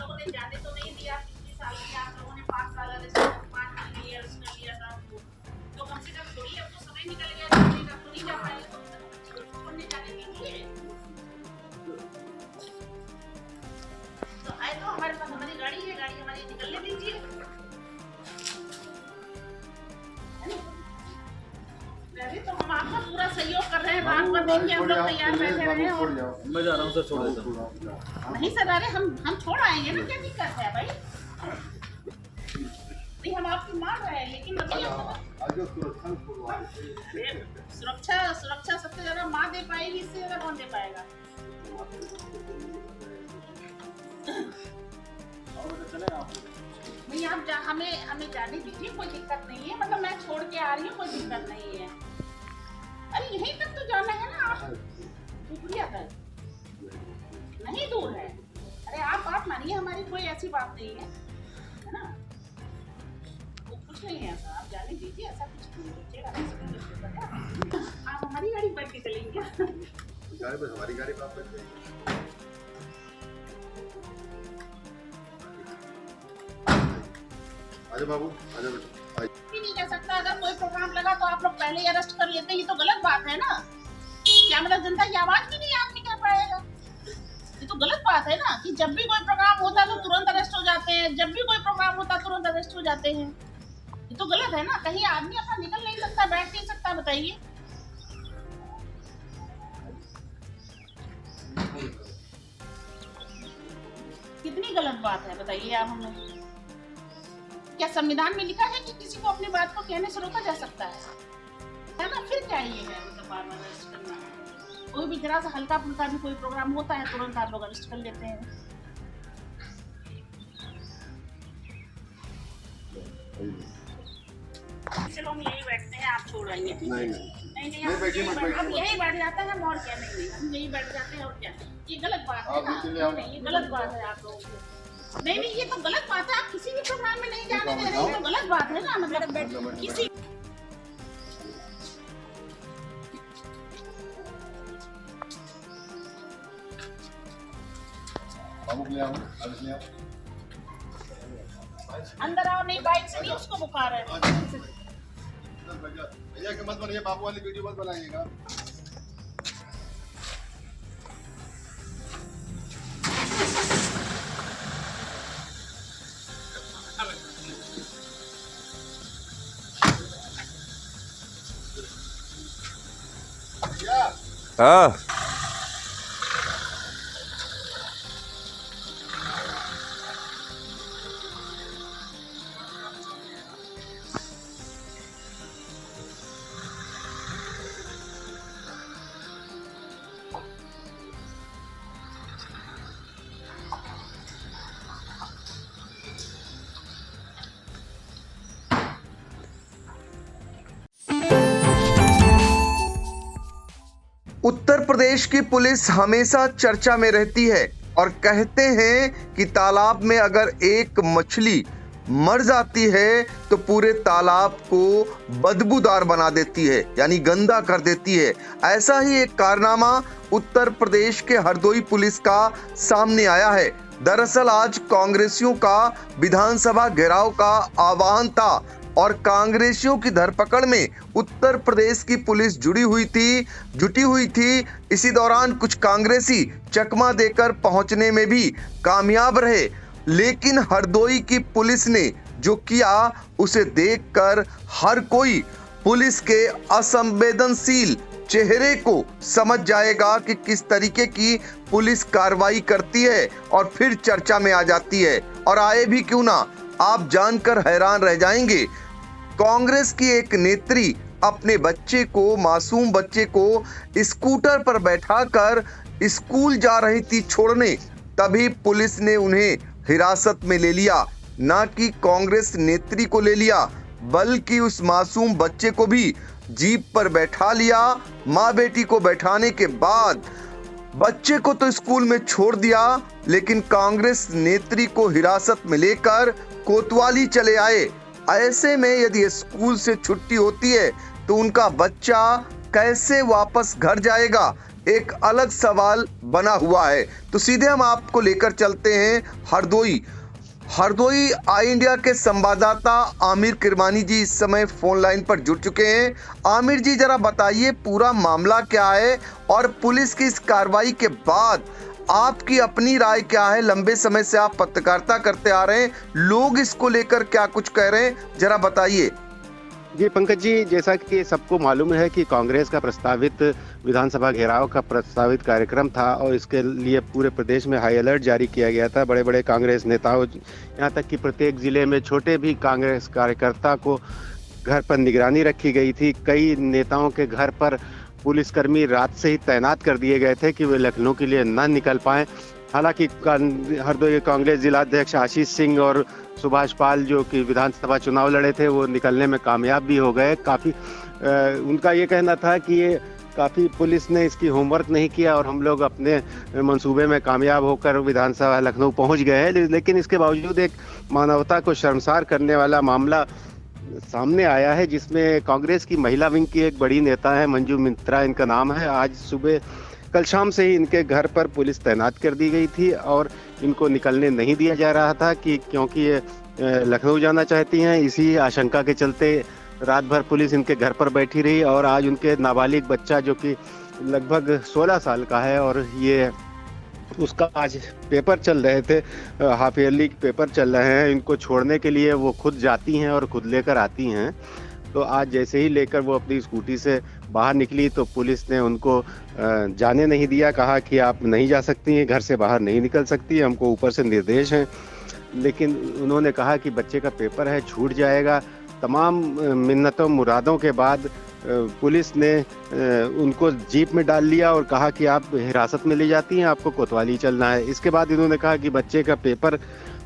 लोगों ने जाने तो नहीं दिया, पिछले साल भी आप लोगों ने 5 साल अरेस्ट 5 महीने अरेस्ट कर लिया था हमको, तो कम से कम थोड़ी अब तो समय निकल गया जाने का, तो नहीं जा पाएगा, तो बच्चे को पढ़ने जाने दीजिए। तो आए तो हमारे पास हमारी गाड़ी है, गाड़ी हमारी निकलने दीजिए। अरे तो हम आपका पूरा सहयोग कर रहे हैं, बात करने के हम लोग तैयार बैठे रहे हैं। मैं जा रहा हूँ सर, छोड़ देता हूँ। नहीं सर, अरे हम छोड़ आएंगे ना, क्या दिक्कत है भाई? नहीं हम आपकी मान रहे हैं, लेकिन बताइए सुरक्षा सबसे ज्यादा माँ दे पाएगी, इससे ज्यादा कौन दे पाएगा? नहीं आप हमें जाने दीजिए, कोई दिक्कत नहीं है, मतलब मैं छोड़ के आ रही हूँ, कोई दिक्कत नहीं है। अरे यहीं तक तो जाना है ना, आप शुक्रिया तक नहीं दूर है। अरे आप मानिए, हमारी कोई ऐसी बात नहीं है ना, वो कुछ नहीं है ऐसा, आप जाने दीजिए, ऐसा कुछ नहीं है। आप हमारी गाड़ी बैठ के चलेंगे? हमारी गाड़ी पर आप बैठ जाइए। आजा बाबू, आजा बेटा। भी नहीं कह सकता, अगर कोई प्रोग्राम लगा तो आप लोग पहले ही अरेस्ट कर लेते, ये तो गलत बात है ना। क्या मतलब जनता की आवाज भी नहीं आदमी कह पाएगा? ये तो गलत बात है ना, कि जब भी कोई प्रोग्राम होता तो तुरंत अरेस्ट हो जाते हैं, जब भी कोई प्रोग्राम होता तुरंत अरेस्ट हो जाते हैं। ये तो गलत है ना, कहीं आदमी अपना निकल नहीं सकता, बैठ नहीं सकता, बताइए। कितनी गलत बात है बताइए आप हमें। क्या संविधान में लिखा है कि किसी को अपनी बात को कहने से रोका जा सकता है ना? फिर क्या ये है, मतलब बार-बार अरेस्ट करना? कोई भी जरा सा हल्का फुल्का भी कोई प्रोग्राम होता है, तुरंत आप लोग अरेस्ट कर लेते हैं। चलो हम यही बैठते हैं, आप छोड़ आइए। नहीं हम यही बैठ जाते हैं, और क्या? नहीं हम यही बैठ जाते हैं, और क्या? ये गलत बात है ना, नहीं ये गलत बात है आप लोगों की। नहीं ये तो गलत बात है, आप किसी भी प्रोग्राम में नहीं जाने दे रहे हैं, तो गलत बात है ना, मतलब किसी अंदर आओ, नहीं बाइक से नहीं, उसको बुखार है। भैया के मत बनाइए, बाबू वाली वीडियो मत बनाइएगा। हाँ उत्तर प्रदेश की पुलिस हमेशा चर्चा में रहती है और कहते हैं कि तालाब में अगर एक मछली मर जाती है तो पूरे तालाब को बदबूदार बना देती है, यानी गंदा कर देती है। ऐसा ही एक कारनामा उत्तर प्रदेश के हरदोई पुलिस का सामने आया है। दरअसल आज कांग्रेसियों का विधानसभा घेराव का आह्वान था और कांग्रेसियों की धरपकड़ में उत्तर प्रदेश की पुलिस जुटी हुई थी। इसी दौरान कुछ कांग्रेसी चकमा देकर पहुंचने में भी कामयाब रहे, लेकिन हरदोई की पुलिस ने जो किया उसे देखकर हर कोई पुलिस के असंवेदनशील चेहरे को समझ जाएगा कि किस तरीके की पुलिस कार्रवाई करती है और फिर चर्चा में आ जाती है। और आए भी क्यों ना, आप जानकर हैरान रह जाएंगे। कांग्रेस की एक नेत्री अपने बच्चे को, मासूम बच्चे को स्कूटर पर बैठाकर स्कूल जा रही थी छोड़ने, तभी पुलिस ने उन्हें हिरासत में ले लिया। ना कि कांग्रेस नेत्री को ले लिया, बल्कि उस मासूम बच्चे को भी जीप पर बैठा लिया। माँ बेटी को बैठाने के बाद बच्चे को तो स्कूल में छोड़ दिया, लेकिन कांग्रेस नेत्री को हिरासत में लेकर कोतवाली चले आए। ऐसे में यदि स्कूल से छुट्टी होती है तो उनका बच्चा कैसे वापस घर जाएगा, एक अलग सवाल बना हुआ है। तो सीधे हम आपको लेकर चलते हैं हरदोई आई इंडिया के संवाददाता आमिर किरमानी जी इस समय फोन लाइन पर जुड़ चुके हैं। आमिर जी, जरा बताइए पूरा मामला क्या है और पुलिस की इस कार्रवाई के बाद आपकी अपनी राय क्या है? लंबे समय से आप पत्रकारिता करते आ रहे हैं, लोग इसको लेकर क्या कुछ कह रहे हैं, जरा बताइए। जी पंकज जी, जैसा कि सबको मालूम है कि कांग्रेस का प्रस्तावित विधानसभा घेराव का प्रस्तावित कार्यक्रम था और इसके लिए पूरे प्रदेश में हाई अलर्ट जारी किया गया था। बड़े बड़े कांग्रेस नेताओं, यहाँ तक कि प्रत्येक जिले में छोटे भी कांग्रेस कार्यकर्ता को घर पर निगरानी रखी गई थी। कई नेताओं के घर पर पुलिसकर्मी रात से ही तैनात कर दिए गए थे कि वे लखनऊ के लिए न निकल पाएं। हालांकि हरदोई कांग्रेस जिलाध्यक्ष आशीष सिंह और सुभाष पाल जो कि विधानसभा चुनाव लड़े थे, वो निकलने में कामयाब भी हो गए। काफ़ी उनका ये कहना था कि ये काफ़ी पुलिस ने इसकी होमवर्क नहीं किया और हम लोग अपने मंसूबे में कामयाब होकर विधानसभा लखनऊ पहुंच गए हैं। लेकिन इसके बावजूद एक मानवता को शर्मसार करने वाला मामला सामने आया है, जिसमें कांग्रेस की महिला विंग की एक बड़ी नेता है, मंजू मित्रा इनका नाम है। आज सुबह कल शाम से ही इनके घर पर पुलिस तैनात कर दी गई थी और इनको निकलने नहीं दिया जा रहा था कि क्योंकि ये लखनऊ जाना चाहती हैं। इसी आशंका के चलते रात भर पुलिस इनके घर पर बैठी रही और आज उनके नाबालिग बच्चा जो कि लगभग 16 साल का है और ये उसका आज पेपर चल रहे थे, हाफ ईयरली पेपर चल रहे हैं, इनको छोड़ने के लिए वो खुद जाती हैं और खुद लेकर आती हैं। तो आज जैसे ही लेकर वो अपनी स्कूटी से बाहर निकली तो पुलिस ने उनको जाने नहीं दिया, कहा कि आप नहीं जा सकती हैं, घर से बाहर नहीं निकल सकती, हमको ऊपर से निर्देश हैं। लेकिन उन्होंने कहा कि बच्चे का पेपर है, छूट जाएगा। तमाम मिन्नतों मुरादों के बाद पुलिस ने उनको जीप में डाल लिया और कहा कि आप हिरासत में ले जाती हैं, आपको कोतवाली चलना है। इसके बाद इन्होंने कहा कि बच्चे का पेपर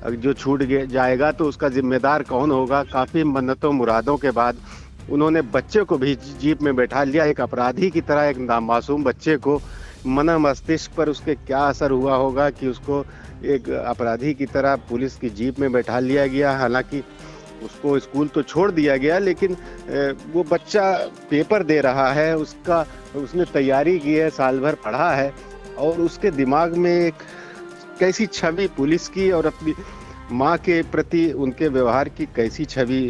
जो छूट जाएगा तो उसका जिम्मेदार कौन होगा। काफ़ी मन्नतों मुरादों के बाद उन्होंने बच्चे को भी जीप में बैठा लिया। एक अपराधी की तरह एक मासूम बच्चे को मना मस्तिष्क पर उसके क्या असर हुआ होगा कि उसको एक अपराधी की तरह पुलिस की जीप में बैठा लिया गया। हालांकि उसको स्कूल तो छोड़ दिया गया, लेकिन वो बच्चा पेपर दे रहा है, उसने तैयारी की है, साल भर पढ़ा है और उसके दिमाग में एक कैसी छवि पुलिस की और अपनी माँ के प्रति उनके व्यवहार की कैसी छवि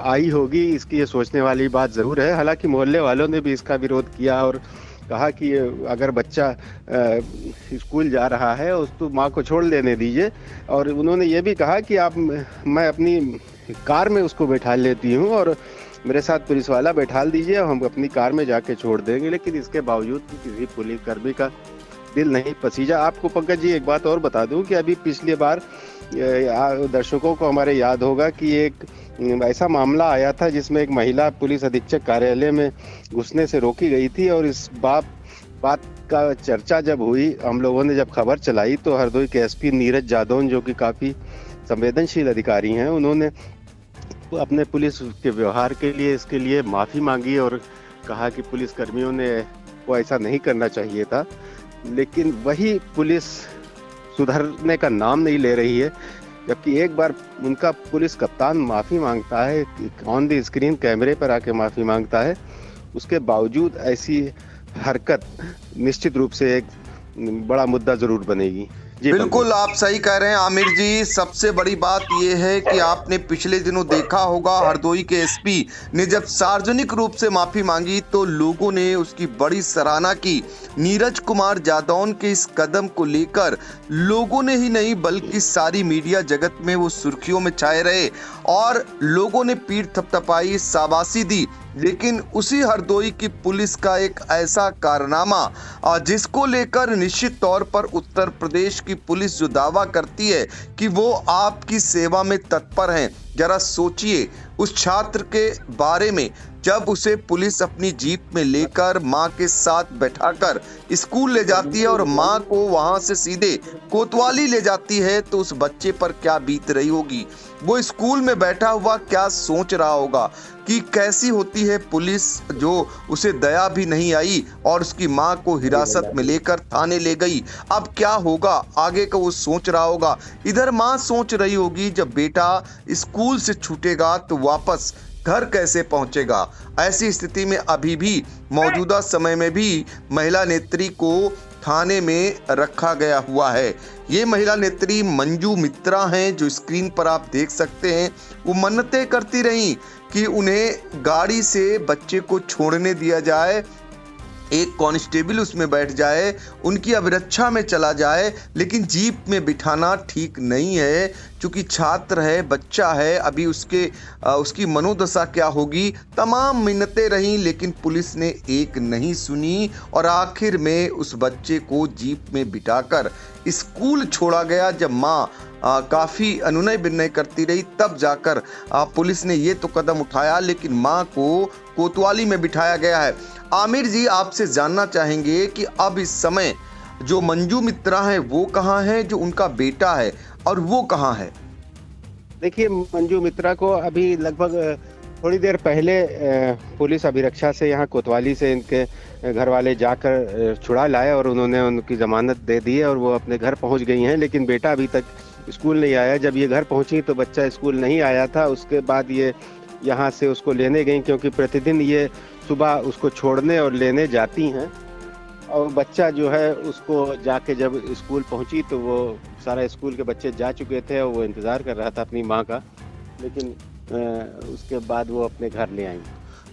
आई होगी, इसकी ये सोचने वाली बात ज़रूर है। हालांकि मोहल्ले वालों ने भी इसका विरोध किया और कहा कि अगर बच्चा स्कूल जा रहा है तो माँ को छोड़ देने दीजिए। और उन्होंने ये भी कहा कि मैं अपनी कार में उसको बैठा लेती हूँ और मेरे साथ पुलिस वाला बैठा दीजिए, हम अपनी कार में जाके छोड़ देंगे। लेकिन इसके बावजूद किसी पुलिसकर्मी का दिल नहीं पसीजा। आपको पंकज जी एक बात और बता दूं कि अभी पिछली बार दर्शकों को हमारे याद होगा कि एक ऐसा मामला आया था जिसमें एक महिला पुलिस अधीक्षक कार्यालय में घुसने से रोकी गई थी और इस बात का चर्चा जब हुई, हम लोगों ने जब खबर चलाई तो हरदोई के एसपी नीरज जादौन जो कि काफ़ी संवेदनशील अधिकारी हैं, उन्होंने अपने पुलिस के व्यवहार के लिए इसके लिए माफ़ी मांगी और कहा कि पुलिस कर्मियों ने वो ऐसा नहीं करना चाहिए था। लेकिन वही पुलिस सुधरने का नाम नहीं ले रही है, जबकि एक बार उनका पुलिस कप्तान माफ़ी मांगता है, ऑन द स्क्रीन कैमरे पर आके माफ़ी मांगता है, उसके बावजूद ऐसी हरकत निश्चित रूप से एक बड़ा मुद्दा ज़रूर बनेगी। बिल्कुल आप सही कह रहे हैं आमिर जी। सबसे बड़ी बात यह है कि आपने पिछले दिनों देखा होगा हरदोई के एसपी ने जब सार्वजनिक रूप से माफी मांगी तो लोगों ने उसकी बड़ी सराहना की। नीरज कुमार जादौन के इस कदम को लेकर लोगों ने ही नहीं बल्कि सारी मीडिया जगत में वो सुर्खियों में छाए रहे और लोगों ने पीठ थपथपाई, शाबाशी दी। लेकिन उसी हरदोई की पुलिस का एक ऐसा कारनामा जिसको लेकर निश्चित तौर पर उत्तर प्रदेश की पुलिस जो दावा करती है कि वो आपकी सेवा में तत्पर हैं, जरा सोचिए उस छात्र के बारे में जब उसे पुलिस अपनी जीप में लेकर मां के साथ बैठाकर स्कूल ले जाती है और मां को वहां से सीधे कोतवाली ले जाती है, तो उस बच्चे पर क्या बीत रही होगी। वो स्कूल में बैठा हुआ क्या सोच रहा होगा कि कैसी होती है पुलिस, जो उसे दया भी नहीं आई और उसकी मां को हिरासत में लेकर थाने ले गई। अब क्या होगा आगे का वो सोच रहा होगा। इधर मां सोच रही होगी जब बेटा स्कूल से छूटेगा तो वापस घर कैसे पहुंचेगा। ऐसी स्थिति में अभी भी मौजूदा समय में भी महिला नेत्री को थाने में रखा गया हुआ है। ये महिला नेत्री मंजू मित्रा हैं, जो स्क्रीन पर आप देख सकते हैं। वो मन्नतें करती रहीं कि उन्हें गाड़ी से बच्चे को छोड़ने दिया जाए, एक कांस्टेबल उसमें बैठ जाए, उनकी अभिरक्षा में चला जाए, लेकिन जीप में बिठाना ठीक नहीं है। चूंकि छात्र है, बच्चा है, अभी उसकी मनोदशा क्या होगी, तमाम मिन्नतें रहीं, लेकिन पुलिस ने एक नहीं सुनी और आखिर में उस बच्चे को जीप में बिठाकर स्कूल छोड़ा गया। जब माँ काफ़ी अनुनय विनय करती रही, तब जाकर पुलिस ने ये तो कदम उठाया, लेकिन माँ को कोतवाली में बिठाया गया है। आमिर जी, आपसे जानना चाहेंगे कि अब इस समय जो मंजू मित्रा है वो कहाँ है, जो उनका बेटा है, और वो कहाँ है? देखिए, मंजू मित्रा को अभी लगभग थोड़ी देर पहले पुलिस अभिरक्षा से यहाँ कोतवाली से इनके घर वाले जाकर छुड़ा लाए और उन्होंने उनकी जमानत दे दी है और वो अपने घर पहुँच गई हैं। लेकिन बेटा अभी तक स्कूल नहीं आया। जब ये घर पहुँची तो बच्चा स्कूल नहीं आया था। उसके बाद ये यहाँ से उसको लेने गई, क्योंकि प्रतिदिन ये सुबह उसको छोड़ने और लेने जाती हैं। और बच्चा जो है उसको जाके जब स्कूल पहुंची तो वो सारा स्कूल के बच्चे जा चुके थे और वो इंतज़ार कर रहा था अपनी माँ का, लेकिन उसके बाद वो अपने घर ले आई।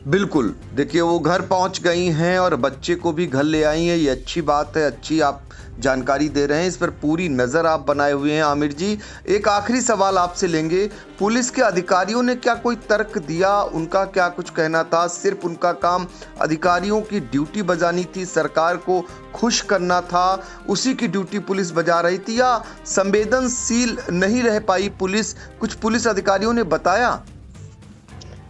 बिल्कुल, देखिए वो घर पहुंच गई हैं और बच्चे को भी घर ले आई हैं। ये अच्छी बात है, अच्छी आप जानकारी दे रहे हैं, इस पर पूरी नज़र आप बनाए हुए हैं। आमिर जी, एक आखिरी सवाल आपसे लेंगे। पुलिस के अधिकारियों ने क्या कोई तर्क दिया? उनका क्या कुछ कहना था? सिर्फ उनका काम अधिकारियों की ड्यूटी बजानी थी, सरकार को खुश करना था, उसी की ड्यूटी पुलिस बजा रही थी, या संवेदनशील नहीं रह पाई पुलिस? कुछ पुलिस अधिकारियों ने बताया?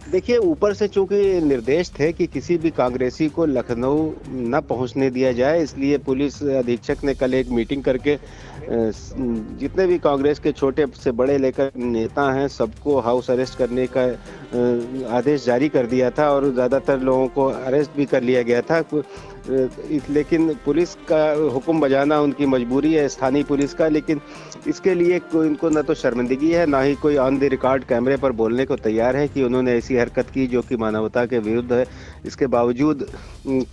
देखिए, ऊपर से चूंकि निर्देश थे कि किसी भी कांग्रेसी को लखनऊ न पहुंचने दिया जाए, इसलिए पुलिस अधीक्षक ने कल एक मीटिंग करके जितने भी कांग्रेस के छोटे से बड़े लेकर नेता हैं सबको हाउस अरेस्ट करने का आदेश जारी कर दिया था और ज़्यादातर लोगों को अरेस्ट भी कर लिया गया था। लेकिन पुलिस का हुक्म बजाना उनकी मजबूरी है, स्थानीय पुलिस का, लेकिन इसके लिए इनको न तो शर्मिंदगी है, ना ही कोई ऑन द रिकॉर्ड कैमरे पर बोलने को तैयार है कि उन्होंने ऐसी हरकत की जो कि मानवता के विरुद्ध है। इसके बावजूद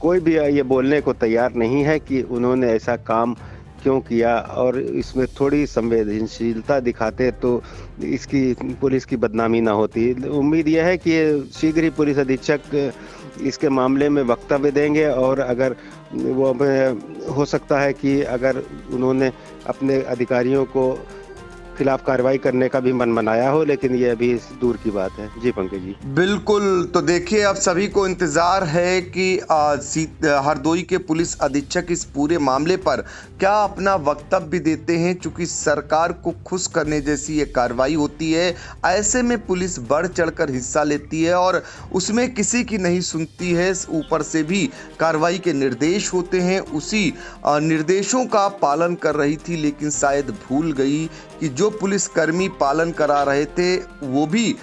कोई भी ये बोलने को तैयार नहीं है कि उन्होंने ऐसा काम क्यों किया, और इसमें थोड़ी संवेदनशीलता दिखाते तो इसकी पुलिस की बदनामी ना होती। उम्मीद यह है कि शीघ्र ही पुलिस अधीक्षक इसके मामले में वक्तव्य देंगे और अगर वो हो सकता है कि अगर उन्होंने अपने अधिकारियों को खिलाफ कार्रवाई करने का भी मन बनाया हो, लेकिन ये अभी दूर की बात है। जी पंकज जी, बिल्कुल। तो देखिए, अब सभी को इंतजार है कि हरदोई के पुलिस अधीक्षक इस पूरे मामले पर क्या अपना वक्तव्य देते हैं। चूंकि सरकार को खुश करने जैसी ये कार्रवाई होती है, ऐसे में पुलिस बढ़ चढ़कर हिस्सा लेती है और उसमें किसी की नहीं सुनती है। ऊपर से भी कार्रवाई के निर्देश होते हैं, उसी निर्देशों का पालन कर रही थी, लेकिन शायद भूल गई कि जो पुलिसकर्मी पालन करा रहे थे वो भी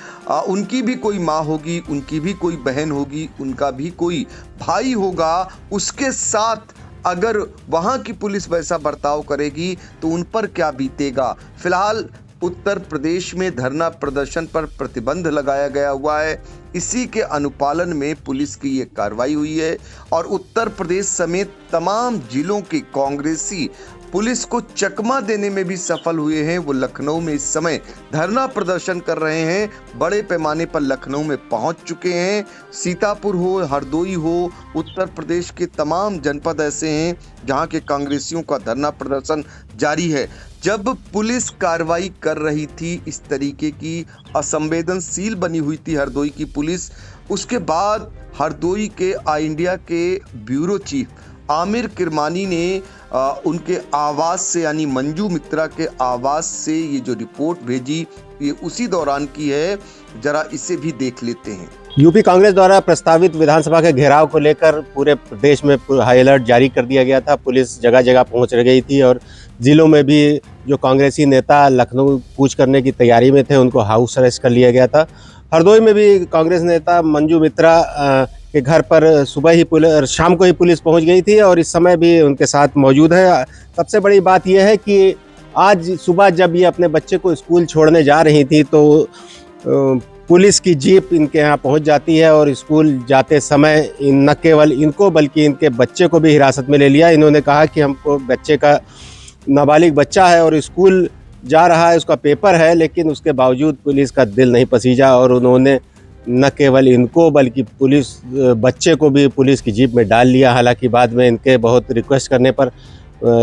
उनकी भी कोई माँ होगी, उनकी भी कोई बहन होगी, उनका भी कोई भाई होगा। उसके साथ अगर वहाँ की पुलिस वैसा बर्ताव करेगी तो उन पर क्या बीतेगा। फिलहाल उत्तर प्रदेश में धरना प्रदर्शन पर प्रतिबंध लगाया गया हुआ है। इसी के अनुपालन में पुलिस की ये कार्रवाई हुई है और उत्तर प्रदेश समेत तमाम जिलों के कांग्रेसी पुलिस को चकमा देने में भी सफल हुए हैं। वो लखनऊ में इस समय धरना प्रदर्शन कर रहे हैं, बड़े पैमाने पर लखनऊ में पहुंच चुके हैं। सीतापुर हो, हरदोई हो, उत्तर प्रदेश के तमाम जनपद ऐसे हैं जहां के कांग्रेसियों का धरना प्रदर्शन जारी है। जब पुलिस कार्रवाई कर रही थी, इस तरीके की असंवेदनशील बनी हुई थी हरदोई की पुलिस, उसके बाद हरदोई के आई इंडिया के ब्यूरो चीफ आमिर किरमानी ने उनके आवास से, यानी मंजू मित्रा के आवास से ये जो रिपोर्ट भेजी, ये उसी दौरान की है। जरा इसे भी देख लेते हैं। यूपी कांग्रेस द्वारा प्रस्तावित विधानसभा के घेराव को लेकर पूरे प्रदेश में हाई अलर्ट जारी कर दिया गया था। पुलिस जगह जगह पहुंच गई थी और जिलों में भी जो कांग्रेसी नेता लखनऊ कूच करने की तैयारी में थे उनको हाउस अरेस्ट कर लिया गया था। हरदोई में भी कांग्रेस नेता मंजू मित्रा के घर पर सुबह ही शाम को ही पुलिस पहुंच गई थी और इस समय भी उनके साथ मौजूद है। सबसे बड़ी बात यह है कि आज सुबह जब ये अपने बच्चे को स्कूल छोड़ने जा रही थी तो पुलिस की जीप इनके यहाँ पहुँच जाती है और स्कूल जाते समय न केवल इनको बल्कि इनके बच्चे को भी हिरासत में ले लिया। इन्होंने कहा कि हमको बच्चे का नाबालिग बच्चा है और स्कूल जा रहा है, उसका पेपर है, लेकिन उसके बावजूद पुलिस का दिल नहीं पसीजा और उन्होंने न केवल इनको बल्कि पुलिस बच्चे को भी पुलिस की जीप में डाल लिया। हालांकि बाद में इनके बहुत रिक्वेस्ट करने पर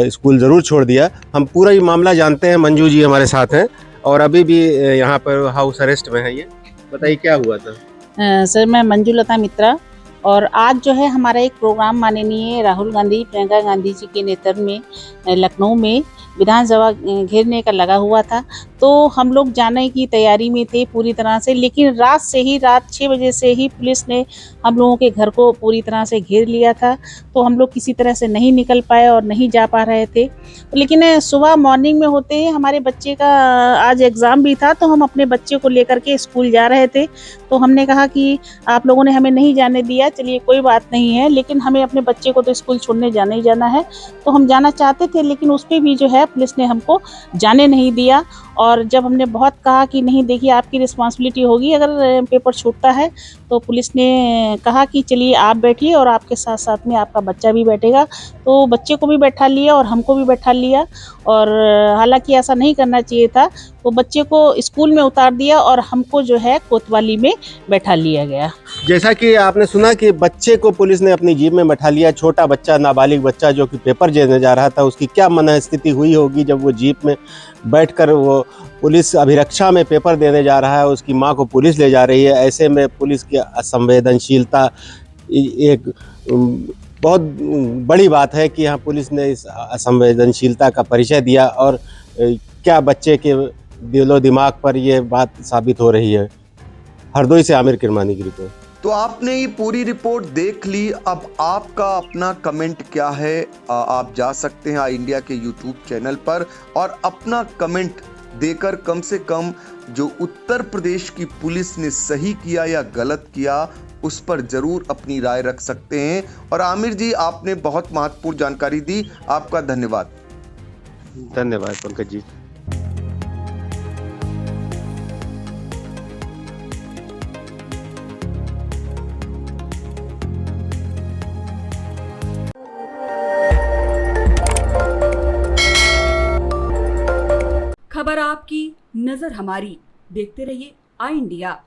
स्कूल ज़रूर छोड़ दिया। हम पूरा ये मामला जानते हैं, मंजू जी हमारे साथ हैं और अभी भी यहाँ पर हाउस अरेस्ट में है। ये बताइए क्या हुआ था? सर मैं मंजुलता मित्रा और आज जो है हमारा एक प्रोग्राम माननीय राहुल गांधी प्रियंका गांधी जी के नेतृत्व में लखनऊ में विधानसभा घेरने का लगा हुआ था। तो हम लोग जाने की तैयारी में थे पूरी तरह से, लेकिन रात 6 बजे से ही पुलिस ने हम लोगों के घर को पूरी तरह से घेर लिया था। तो हम लोग किसी तरह से नहीं निकल पाए और नहीं जा पा रहे थे। लेकिन सुबह मॉर्निंग में होते ही हमारे बच्चे का आज एग्ज़ाम भी था, तो हम अपने बच्चे को लेकर के स्कूल जा रहे थे। तो हमने कहा कि आप लोगों ने हमें नहीं जाने दिया, चलिए कोई बात नहीं है, लेकिन हमें अपने बच्चे को तो स्कूल छोड़ने जाना ही जाना है। तो हम जाना चाहते थे, लेकिन उस पर भी जो है पुलिस ने हमको जाने नहीं दिया। और जब हमने बहुत कहा कि नहीं देखिए आपकी रिस्पॉन्सिबिलिटी होगी अगर पेपर छूटता है, तो पुलिस ने कहा कि चलिए आप बैठिए और आपके साथ साथ में आपका बच्चा भी बैठेगा। तो बच्चे को भी बैठा लिया और हमको भी बैठा लिया और हालांकि ऐसा नहीं करना चाहिए था। तो बच्चे को स्कूल में उतार दिया और हमको जो है कोतवाली में बैठा लिया गया। जैसा कि आपने सुना कि बच्चे को पुलिस ने अपनी जीप में बैठा लिया। छोटा बच्चा, नाबालिग बच्चा जो कि पेपर देने जा रहा था, उसकी क्या मनस्थिति हुई होगी जब वो जीप में बैठकर वो पुलिस अभिरक्षा में पेपर देने जा रहा है, उसकी माँ को पुलिस ले जा रही है। ऐसे में पुलिस की असंवेदनशीलता एक बहुत बड़ी बात है कि यहाँ पुलिस ने इस असंवेदनशीलता का परिचय दिया और क्या बच्चे के दिलो दिमाग पर ये बात साबित हो रही है। हरदोई से आमिर किरमानी की रिपोर्ट। तो आपने ये पूरी रिपोर्ट देख ली। अब आपका अपना कमेंट क्या है? आप जा सकते हैं आई इंडिया के यूट्यूब चैनल पर और अपना कमेंट देकर कम से कम जो उत्तर प्रदेश की पुलिस ने सही किया या गलत किया उस पर जरूर अपनी राय रख सकते हैं। और आमिर जी, आपने बहुत महत्वपूर्ण जानकारी दी, आपका धन्यवाद। धन्यवाद पंकज जी। खबर आपकी, नजर हमारी। देखते रहिए आई इंडिया।